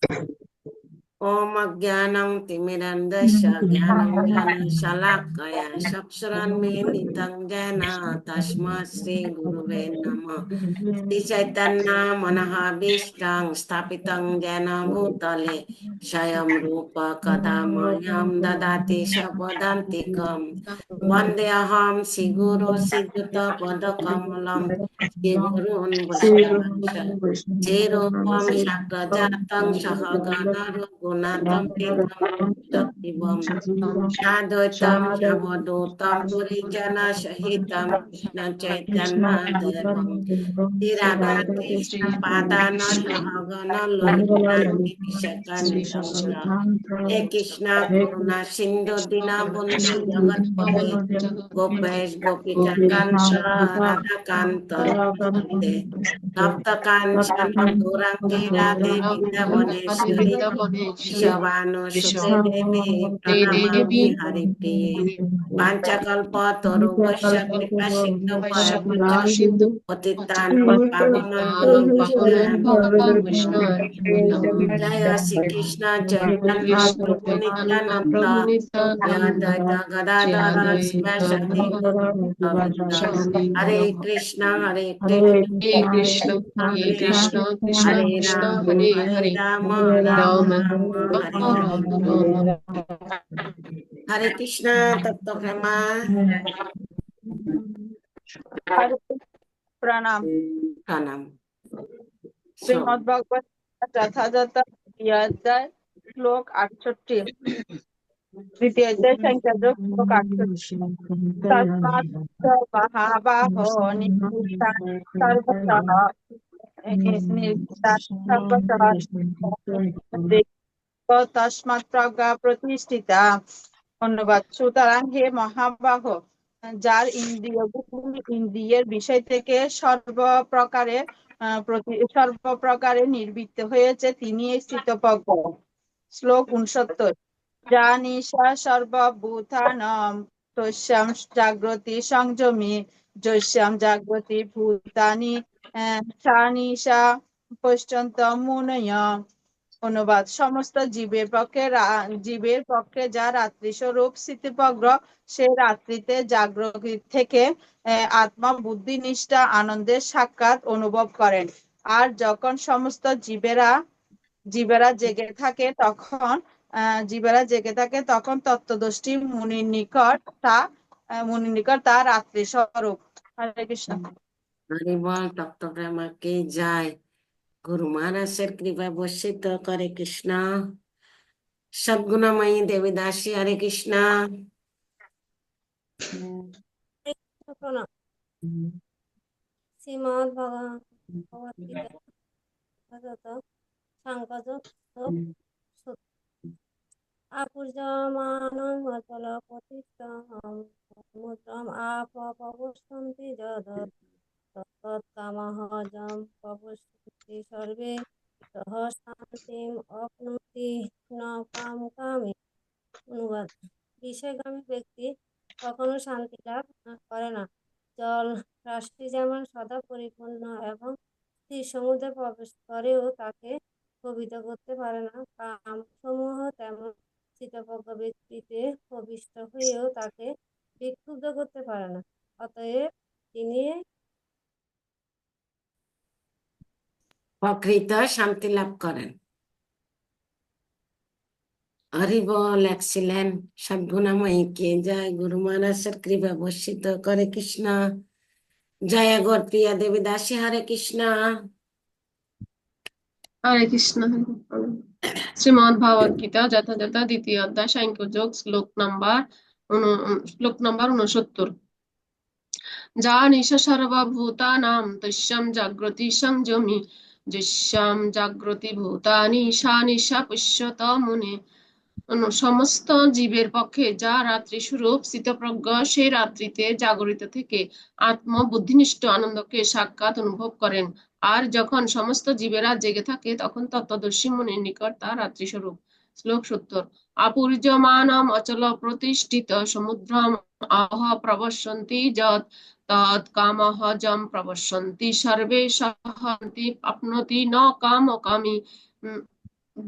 ओम अज्ञानं तिमिरन्धस्य ज्ञानाञ्जनं शलाकया चक्षुरुन्मीलितं येन तस्मै श्रीगुरुवे नमः। श्रीचैतन्यमनोभीष्टं स्थापितं येन भूतले स्वयं रूप कदा मह्यं ददाति स्वपदान्तिकं। वन्देऽहं श्रीगुरो श्रीयुतपदकमलं श्रीगुरून् वैष्णवांश्च श्रीरूपं साग्रजातं सहगण रघुनाथं तं सजीवं साद्वैतं सावधूतं परिजनसहितं कृष्ण चैतन्यदेवं श्रीराधा कृष्ण पादान सहगण ललिता श्रीविशाखान्वितं हे कृष्ण करुणा सिंधु दीनबंधु जगत्पते गोपेश गोपिका कांत राधा कांत नमस्ते तप्त कांचन गौरांगी राधे वृंदावनेश्वरी वृषभानुसुते देवी प्रणमामि हरिप्रिये पांचकल्पतरुभ्यश्च कृपा सिन्धुभ्यश्च पतितानां पावनेभ्यो वैष्णवेभ्यो जय श्री कृष्ण चैतन्य प्रभु नित्यानंद श्री अद्वैत गदाधर शिवासादि गौरभक्त हरे कृष्ण Hare Krishna, Krishna हरे Krishna, Ram Hare Ram Rama, हरे Rama हरे Rama, Rama. हरे कृष्ण तत्व प्रेमा हरे प्रणाम। प्रणाम श्रीमद् भगवत যথাযথ দ্বিতীয় অধ্যায় শ্লোক 68 দ্বিতীয় অধ্যায় সংখ্যাযোগ শ্লোক 68 তস্মাৎ মহাবাহো নির্বিশান সর্বতঃ নির্বিশান সর্বতঃ তস্মাৎ প্রজ্ঞা প্রতিষ্ঠিতা। ধন্যবাদ। সুতরাং হে মহাবাহ, যার ইন্দ্রিয়গুলি ইন্দ্রিয়ের বিষয় থেকে সর্বপ্রকারে নির্বৃত্ত হয়েছে, তিনি এই স্থিতপ্রজ্ঞ। শ্লোক 69 যা নিশা সর্বভূতানাং তস্যাং জাগ্রতি সংযমী যস্যাং জাগ্রতি ভূতানি সা নিশা পশ্যন্তং মুনয়। অনুবাদ। সমস্ত জীবের পক্ষে যা রাত্রি স্বরূপ স্থিতিপ্রজ্ঞ, সে রাত্রিতে জাগ্রত থেকে আত্মা বুদ্ধিনিষ্ঠা আনন্দের সাক্ষাৎ অনুভব করেন। আর যখন সমস্ত জীবেরা জেগে থাকে তখন তত্ত্বদর্শী মুনির নিকট তা রাত্রি স্বরূপ। হরে কৃষ্ণ। हरि बोल तत्व प्रेमा की जय। गुरु महाराज से कृपा वर्षित करे कृष्ण सद्गुणमयी देवीदासी हरे कृष्ण। শ্রীমদ্ ভগবত গীতা সাংখ্যযোগ আপূর্যমানং অচল প্রতিষ্ঠং সমুদ্রম আপবসন্তি তৎকামঃ যম প্রপশ্যন্তি সর্বে সহ শান্তিম অপ্নুতি ন কামে। অনুবাদ। বিষয়গামী ব্যক্তি কখনো শান্তি লাভ করে না। জল রাশি যেমন সদা পরিপূর্ণ এবং স্থির সমুদ্রে প্রবেশ করেও তাকে প্রভাবিত করতে পারে না, কাম সমূহ তেমন স্থিতপ্রজ্ঞ ব্যক্তিতে প্রবিষ্ট হয়েও তাকে বিক্ষুব্ধ করতে পারে না। অতএব তিনি প্রকৃত শান্তি লাভ করেন। हरि बोल एक्सीलेंट सद्गुणमयी की जय। गुरु महाराज से कृपा वर्षित करे कृष्ण। जय गौर प्रिया देवीदासी हरे Krishna. Hare Krishna, Hare Krishna. Shrimad Bhagavad Gita যথাযথ দ্বিতীয় অধ্যায় সাংখ্যযোগ শ্লোক নাম্বার 69 যা নিশা সর্বভূতানাং তস্যাং জাগ্রতি সংযমী যস্যাং জাগ্রতি ভূতানি সা নিশা পশ্যত মুনে। সমস্ত জীবের পক্ষে যা রাত্রি স্বরূপ স্থিতপ্রজ্ঞ, সে রাত্রিতে জাগরিত থেকে আত্ম বুদ্ধিনিষ্ঠ আনন্দকে সাক্ষাৎ অনুভব করেন। আর যখন সমস্ত জীবেরা জেগে থাকে তখন তত্ত্বদর্শী মুনির নিকট তা রাত্রি স্বরূপ। শ্লোক 70 আপূর্যমানম অচল প্রতিষ্ঠিত সমুদ্রম আহ প্রবশ্যন্তি যৎ তৎ কামঃ যম প্রবশ্যন্তি সর্বে শান্তি আপনতি ন কামকামী।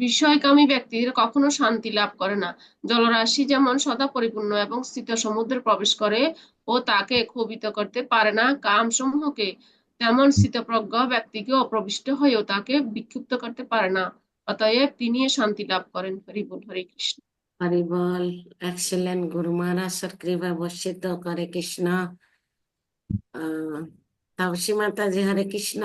বিষয়কামী ব্যক্তির কখনো শান্তি লাভ করে না। জলরাশি যেমন সদা পরিপূর্ণ এবং স্থিত সমুদ্রে প্রবেশ করে ও তাকে ক্ষোভিত করতে পারে না কাম সমূহকে, তেমন স্থিতপ্রজ্ঞ ব্যক্তিকে অপ্রবিষ্ট হয়েও তাকে বিক্ষিপ্ত করতে পারে না, অতএব তিনি শান্তি লাভ করেন। হরি বল, হরে কৃষ্ণ। हरि बोल। एक्सीलेंट गुरु महाराज सर कृपा वर्षित करे कृष्ण। तापसी माता जी हरे कृष्ण।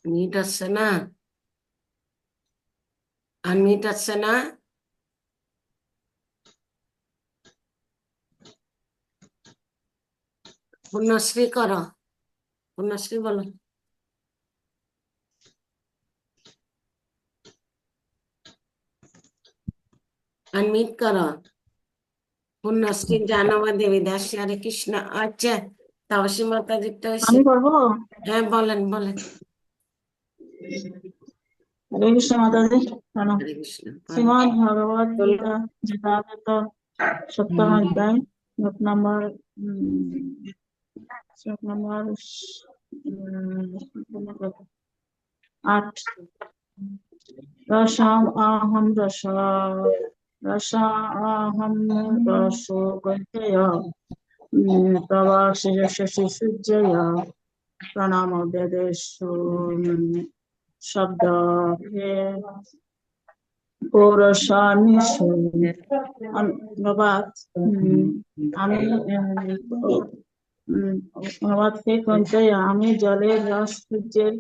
মিউট আসছে না, আনমিউট আসছে না। পূর্ণশ্রী করো, পূর্ণশ্রী বলো। अनम्यूट करो। পূর্ণশ্রী জানবা দেবী দাস হরে কৃষ্ণ। আচ্ছা, তাপসী মাতা যেটা হয়েছে, আমি করবো। হ্যাঁ বলেন বলেন। হরে কৃষ্ণ মাতাজি, প্রণাম। হরে কৃষ্ণ। শ্রীমদ্ ভগবদ গীতা যথাযথ সপ্তম অধ্যায় শ্লোক নম্বর শ্লোক নম্বর 8। রসম অহম রসাহম রসো গন্তেয় প্রবাসি সূর্যয় প্রণাম বেদেশ শব্দ অনুবাদ। আমি অনুবাদ আমি জলের রস, সূর্যের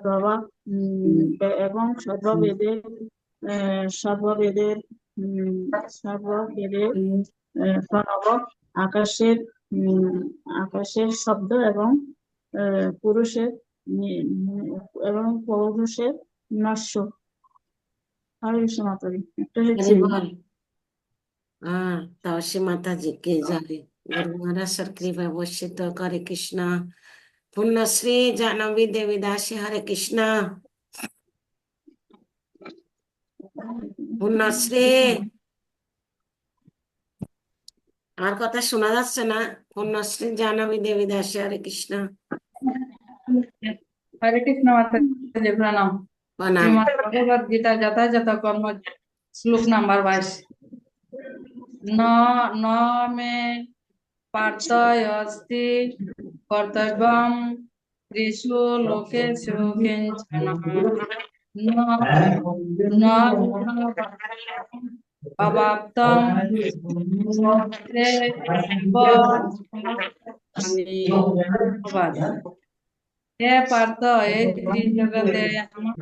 প্রভা এবং সর্ববেদের প্রণব, আকাশের শব্দ এবং পুরুষের নস্য। হরে কৃষ্ণ মাতাজি। একটা हरि হচ্ছে बोल। हाँ, तापसी माता जी के जय। गुरु महाराज सर कृपा वर्षित करे कृष्ण। পূর্ণশ্রী জাহ্নবী দেবী দাসী হরে কৃষ্ণ। পূর্ণশ্রী, আমার কথা শোনা যাচ্ছে না? পূর্ণশ্রী জাহ্নবী দেবী দাসী হরে কৃষ্ণ। হরে কৃষ্ণ মাতাজি, প্রণাম। প্রণাম। শ্রীমদ্ ভগবদ গীতা যথাযথ কর্ম শ্লোক নাম্বার 22। ন ন মে পার্থয়স্তি কর্তব্যম ত্রিষু লোকেষু কিঞ্চন ন অবাপ্তম হে পার্থ, এই ত্রিজগতে আমার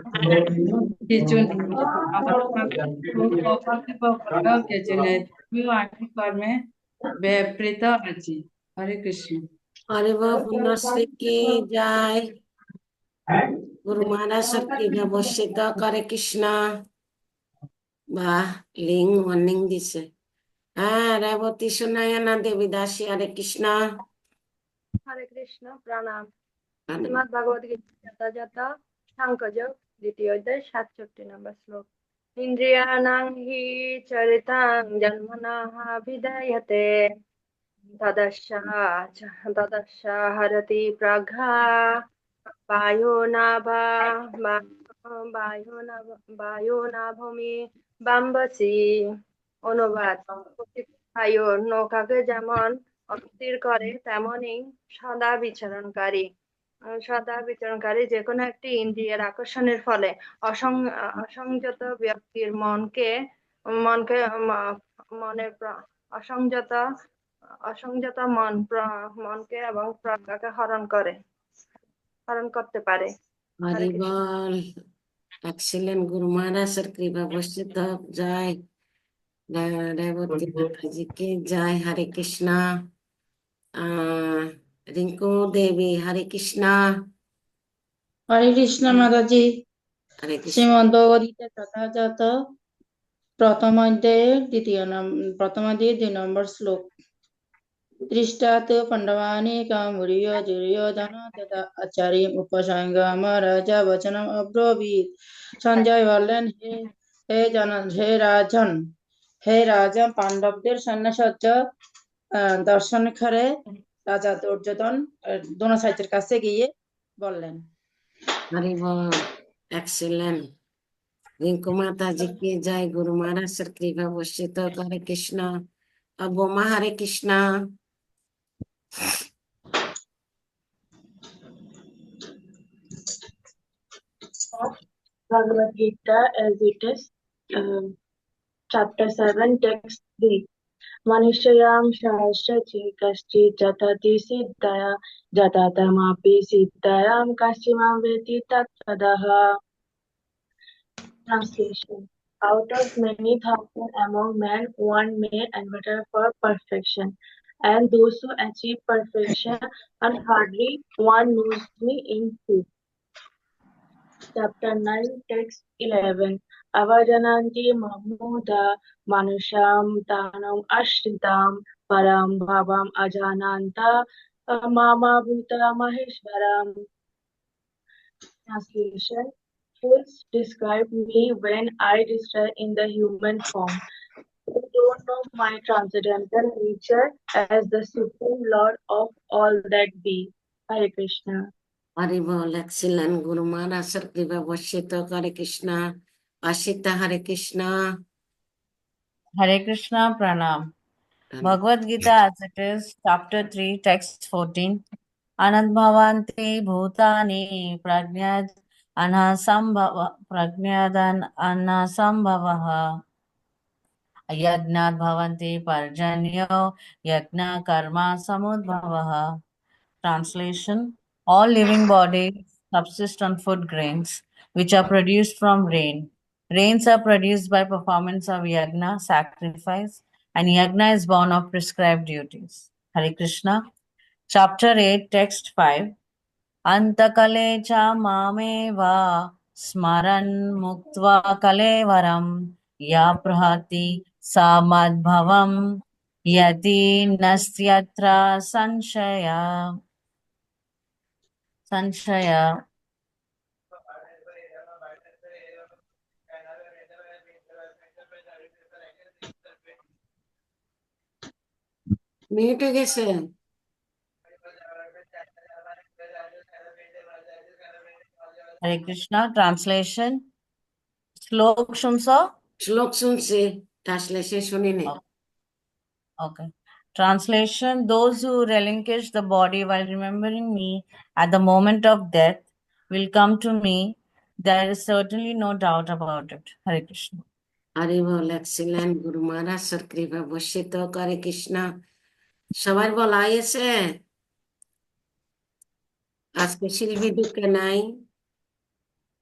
কিছু নেই, আমার অপার্থিব বলেও কিছু নেই, তবুও আমি কর্মে ব্যাপৃত আছি। হরে কৃষ্ণ। हरि बोल। পূর্ণশ্রী কি জয়। গুরু মহারাজ সর কৃপা বর্ষিত করে কৃষ্ণ। বাহ, লিং ওয়ার্নিং দিছে। হ্যাঁ, রেবতী সুনায়না দেবী দাসী হরে কৃষ্ণ। হরে কৃষ্ণ, প্রণাম। হরে শ্রীমদ্ ভগবদ গীতা যথাযথ সাংখ্যযোগ দ্বিতীয় অধ্যায় 67 নম্বর শ্লোক। ইন্দ্রিয়াণাং হি চরিতাং জন্মনাঃ বিধায়তে তদস্য হরতি প্রজ্ঞা বায়ুনাভমি বাম্বসি। অনুবাদ। বায়ু নৌকাকে যেমন অস্থির করে, তেমনি সদা বিচরণকারী যে কোনো একটি ইন্দ্রিয়ের আকর্ষণের ফলে অসংযত ব্যক্তির মনকে অসংযত মনকে এবং প্রজ্ঞাকে হরণ করতে পারে। হরি বল। एक्सीलेंट गुरु महाराज सर कृपा वर्षित जय। रेवती माता जी की जय। हरे कृष्णा। रिंकू देवी हरे कृष्णा। হরে কৃষ্ণ মাতাজি। हरे कृष्ण। শ্রীমদ্ ভগবদ গীতা যথাযথ প্রথম অধ্যায়ের প্রথম অধ্যায়ের 2 নম্বর শ্লোক। দৃষ্টাত পাণ্ডবানি কামুরিয় দুর্যোধন তথা আচার্য উপসংগম রাজা বচনম অব্রবীত। সঞ্জয় বললেন, হে রাজন, হে রাজা, পাণ্ডবদের সৈন্যসজ্জ দর্শন করে রাজা দুর্যোধন দ্রোণাচার্যের কাছে গিয়ে বললেন। हरि बोल एक्सीलेंट रिंकू माता जी की जय गुरु महाराज सर कृपा वर्षित हरे कृष्णा अब बोमा हरे Krishna Bhagavad Gita as it is, chapter 7, text 3. Manushayam shahasrachi kaschit jatati siddhaya jatatamapi siddhayam kaschimam veti tattadaha. Translation. Out of many thousand among men, one may endeavor for perfection, and those who achieve perfection, and hardly one knows me in truth. Chapter 9, text 11. Avajananti mahmuda manusham tanam ashritam param bhavam ajananta mama bhuta maheshwaram. Translation. Fools describe me when I desire in the human form. They don't know my transcendental nature as the Supreme Lord of all that be. Hare Krishna. Hari बोल excellent Guru Maharaj sir कृपा वर्षित हरे कृष्णा आशिता हरे Krishna Hare Krishna Pranam. Bhagavad Gita as it is, chapter 3, text 14. Anand bhavanti bhutani pragnad anasambhavaha yagnat bhavanti parjanyo yagna karma samudbhavaha. Translation. All living bodies subsist on food grains, which are produced from rain. Rains are produced by performance of yagna, sacrifice, and yagna is born of prescribed duties. Hare Krishna. Chapter 8, text 5. Antakale cha mameva smaran muktva kalevaram ya prahati samadbhavam yati nastyatra sanshaya. Mute হয়ে গেছে Hare Krishna. Translation. Slok Shumsa. শ্লোক শুনছি translation শুনিনি Okay. Translation. Those who relinquish the body while remembering me at the moment of death will come to me. There is certainly no doubt about it. Hare Krishna. Hari बोल excellent Guru Maharaj sir कृपा वर्षित हरे कृष्णा সবার বলা হয়েছে আজকে শিল্পী ঢুকে নাই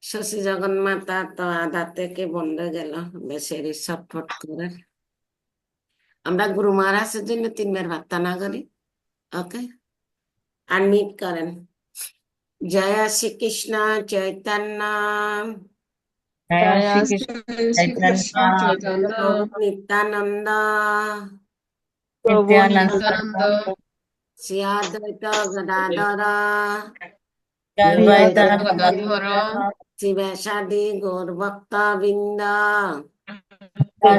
শশী জগন্মাতা তো আধা থেকে বন্ধ গেল বেচারি ছটফট করে আমরা গুরু মহারাজের জন্য 3 বার প্রার্থনা করি ওকে আনমিউট করেন জয় Shrikrishna Chaitanya Jaya Shri Shri Krishna Chaitanya প্রভু নিত্যানন্দ Nityananda Nityananda শ্রী অদ্বৈত গদাধর Advaita Gadadhara শিবেশাদি গৌর ভক্ত বৃন্দ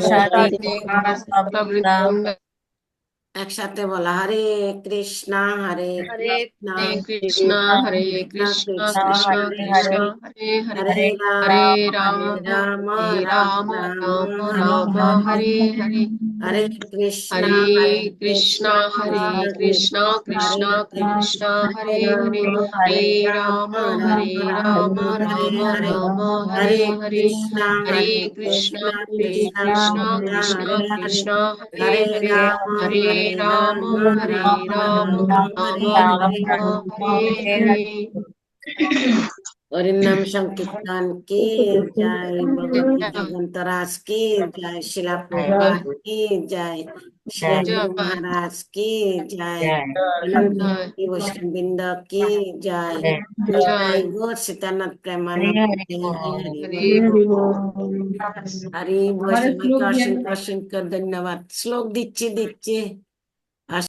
Shadi Bhakta একসাথে বলা হরে কৃষ্ণ হরে हरे Krishna Hare Krishna, Krishna Krishna Krishna Krishna, Hare Hare, হরে Hare রাম Rama, হরে Hare Ram Rama, Ram Rama Ram Rama, হরে Hare Hare, হরে Krishna Hare Krishna Krishna, Hare Krishna, হরে Krishna Krishna, Hare Ram Hare, হরে Hare Ram Rama, Ram Hare Ram Rama, হরে Rama হরে Rama, হরে Hare Hare, Krishna Hare Krishna, Hare Krishna Krishna, Krishna Krishna Hare Hare Krishna, হরে Hare Hare, Ram Hare Rama, Hare Rama, হরে Rama হরে Rama, Hare Hare. हरिनाम संकीर्तन की जय भगवती जगन्नाथ की जय शिला प्रभुपाद की जय श्री गुरु महाराज की जय अनंत कोटि वैष्णव वृंद की जय जय गौर सीतानाथ प्रेमानंद हरि हरि हमारे वैष्णव श्लोक का भी অসংখ্য ধন্যবাদ শ্লোক দিচ্ছি